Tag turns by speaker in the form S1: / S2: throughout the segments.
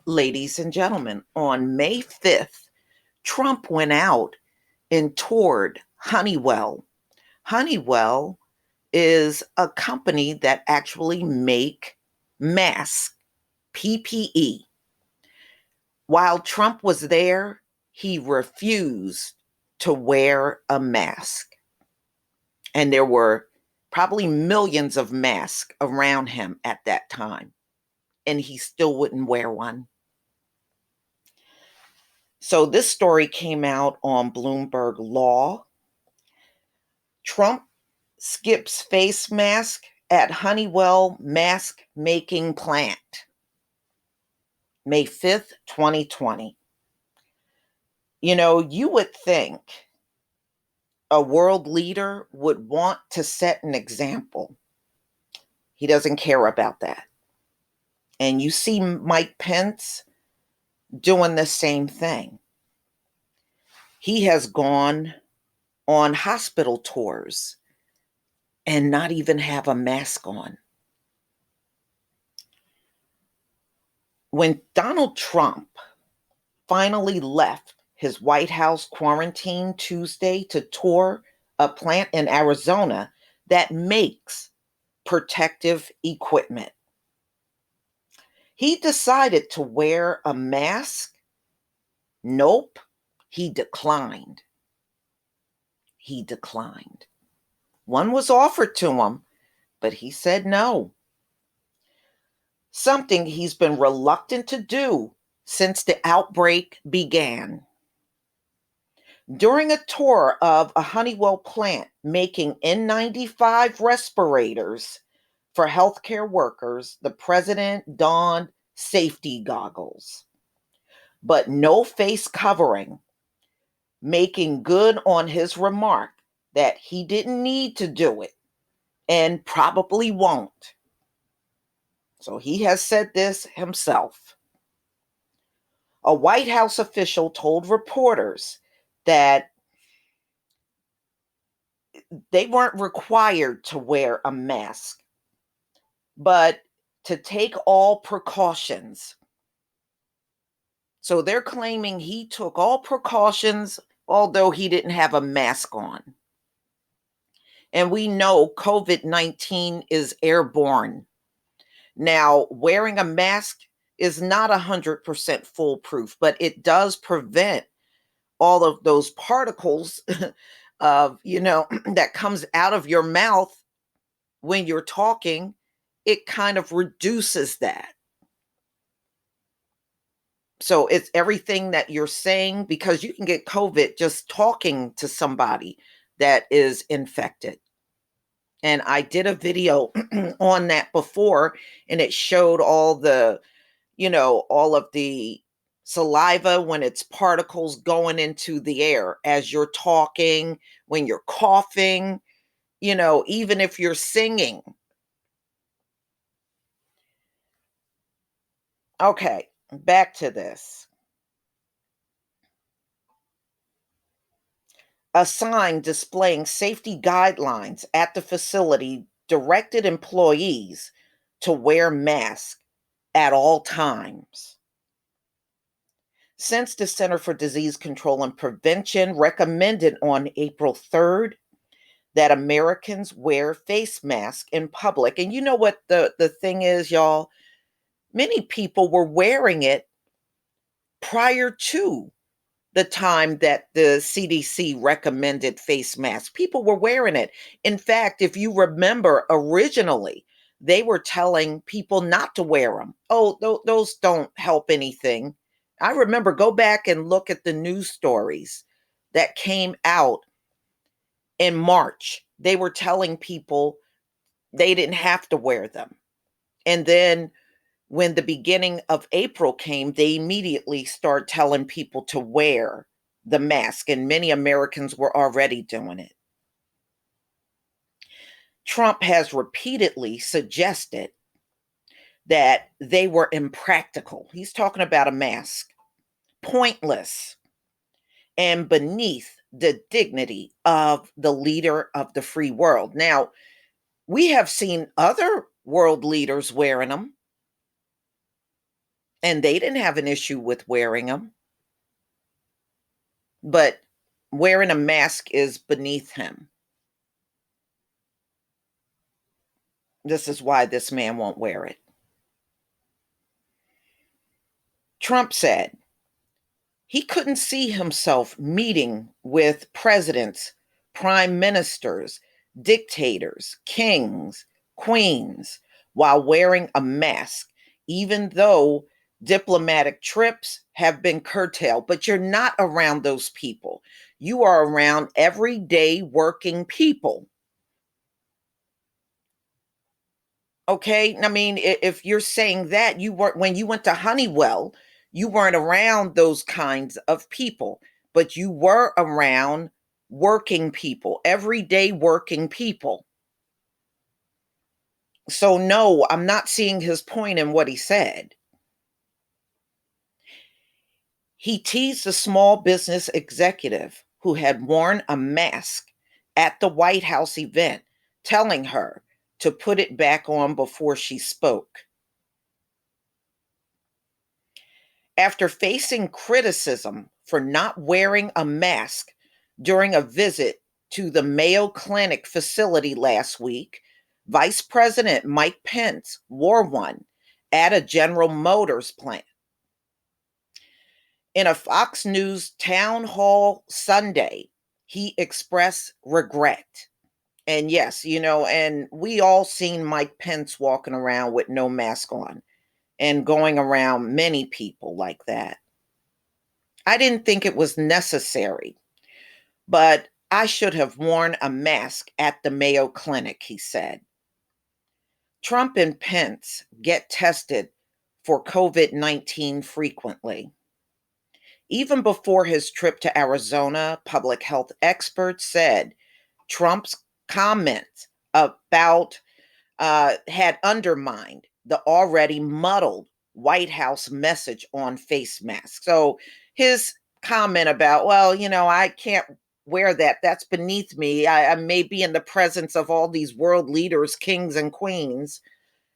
S1: Ladies and gentlemen, on May 5th, Trump went out and toured Honeywell. Honeywell is a company that actually make masks, PPE. While Trump was there, he refused to wear a mask. And there were probably millions of masks around him at that time, and he still wouldn't wear one. So this story came out on Bloomberg Law. Trump skips face mask at Honeywell mask making plant. May 5th, 2020. You would think a world leader would want to set an example. He doesn't care about that. And you see Mike Pence doing the same thing. He has gone on hospital tours and not even have a mask on. When Donald Trump finally left his White House quarantine Tuesday to tour a plant in Arizona that makes protective equipment, he decided to wear a mask. Nope, he declined. He declined. One was offered to him, but he said no. Something he's been reluctant to do since the outbreak began. During a tour of a Honeywell plant making N95 respirators for healthcare workers, the president donned safety goggles, but no face covering, making good on his remark that he didn't need to do it and probably won't. So he has said this himself. A White House official told reporters that they weren't required to wear a mask, but to take all precautions. So they're claiming he took all precautions, although he didn't have a mask on. And we know COVID-19 is airborne. Now, wearing a mask is not 100% foolproof, but it does prevent all of those particles of, that comes out of your mouth when you're talking. It kind of reduces that. So it's everything that you're saying, because you can get COVID just talking to somebody that is infected. And I did a video on that before, and it showed all all of the saliva when it's particles going into the air as you're talking, when you're coughing, even if you're singing. Okay, back to this. A sign displaying safety guidelines at the facility directed employees to wear masks at all times. Since the Center for Disease Control and Prevention recommended on April 3rd that Americans wear face masks in public. And you know what the thing is, y'all? Many people were wearing it prior to the time that the CDC recommended face masks. People were wearing it. In fact, if you remember, originally, they were telling people not to wear them. Oh, those don't help anything. I remember, go back and look at the news stories that came out in March. They were telling people they didn't have to wear them. And then when the beginning of April came, they immediately started telling people to wear the mask, and many Americans were already doing it. Trump has repeatedly suggested that they were impractical. He's talking about a mask, pointless, and beneath the dignity of the leader of the free world. Now, we have seen other world leaders wearing them. and they didn't have an issue with wearing them, but wearing a mask is beneath him. This is why this man won't wear it. Trump said he couldn't see himself meeting with presidents, prime ministers, dictators, kings, queens while wearing a mask, even though diplomatic trips have been curtailed. But you're not around those people. You are around everyday working people. Okay, I mean, if you're saying that, you weren't when you went to Honeywell, you weren't around those kinds of people, but you were around working people, everyday working people. So no, I'm not seeing his point in what he said. He teased a small business executive who had worn a mask at the White House event, telling her to put it back on before she spoke. After facing criticism for not wearing a mask during a visit to the Mayo Clinic facility last week, Vice President Mike Pence wore one at a General Motors plant. In a Fox News town hall Sunday, he expressed regret. And yes, and we all seen Mike Pence walking around with no mask on and going around many people like that. I didn't think it was necessary, but I should have worn a mask at the Mayo Clinic, he said. Trump and Pence get tested for COVID-19 frequently. Even before his trip to Arizona, public health experts said Trump's comments about had undermined the already muddled White House message on face masks. So his comment about, well, I can't wear that. That's beneath me. I may be in the presence of all these world leaders, kings and queens.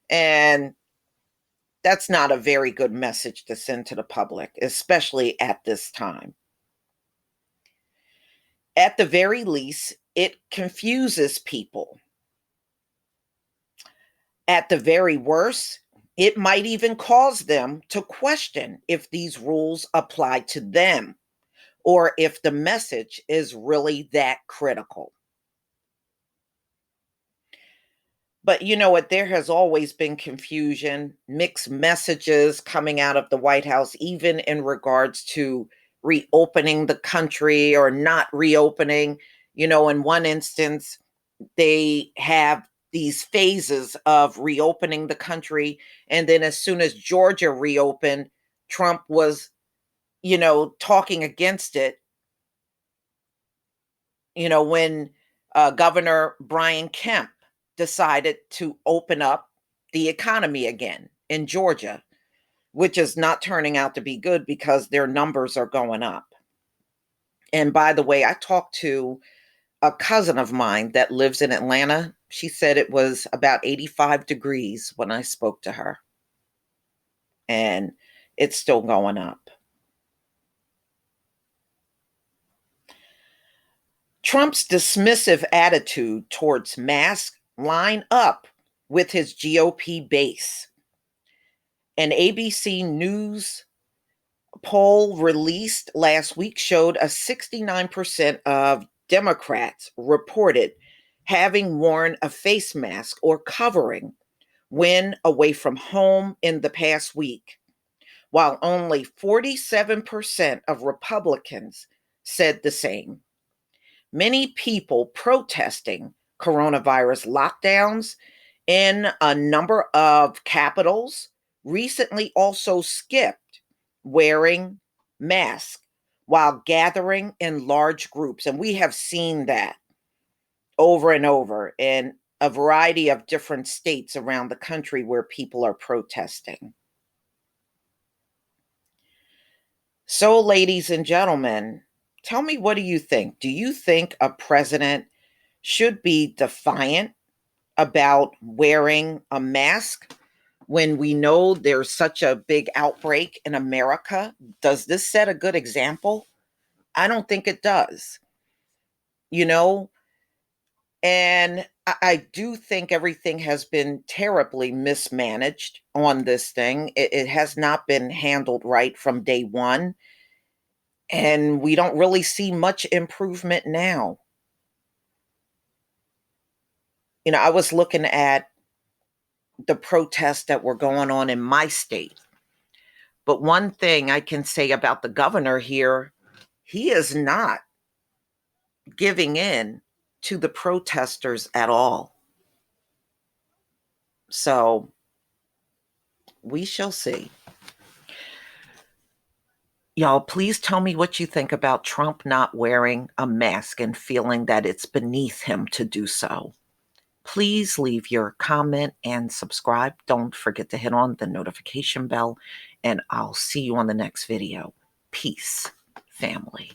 S1: And that's not a very good message to send to the public, especially at this time. At the very least, it confuses people. At the very worst, it might even cause them to question if these rules apply to them or if the message is really that critical. But you know what? There has always been confusion, mixed messages coming out of the White House, even in regards to reopening the country or not reopening. In one instance, they have these phases of reopening the country. And then as soon as Georgia reopened, Trump was, talking against it, when Governor Brian Kemp decided to open up the economy again in Georgia, which is not turning out to be good because their numbers are going up. And by the way, I talked to a cousin of mine that lives in Atlanta. She said it was about 85 degrees when I spoke to her. And it's still going up. Trump's dismissive attitude towards masks line up with his GOP base. An ABC News poll released last week showed a 69% of Democrats reported having worn a face mask or covering when away from home in the past week, while only 47% of Republicans said the same. Many people protesting coronavirus lockdowns in a number of capitals recently also skipped wearing masks while gathering in large groups. And we have seen that over and over in a variety of different states around the country where people are protesting. So, ladies and gentlemen, tell me, what do you think? Do you think a president should be defiant about wearing a mask? when we know there's such a big outbreak in America? Does this set a good example? I don't think it does, you know? And I do think everything has been terribly mismanaged on this thing. It has not been handled right from day one. And we don't really see much improvement now. I was looking at the protests that were going on in my state. But one thing I can say about the governor here, he is not giving in to the protesters at all. So we shall see. Y'all, please tell me what you think about Trump not wearing a mask and feeling that it's beneath him to do so. Please leave your comment and subscribe. Don't forget to hit on the notification bell, and I'll see you on the next video. Peace, family.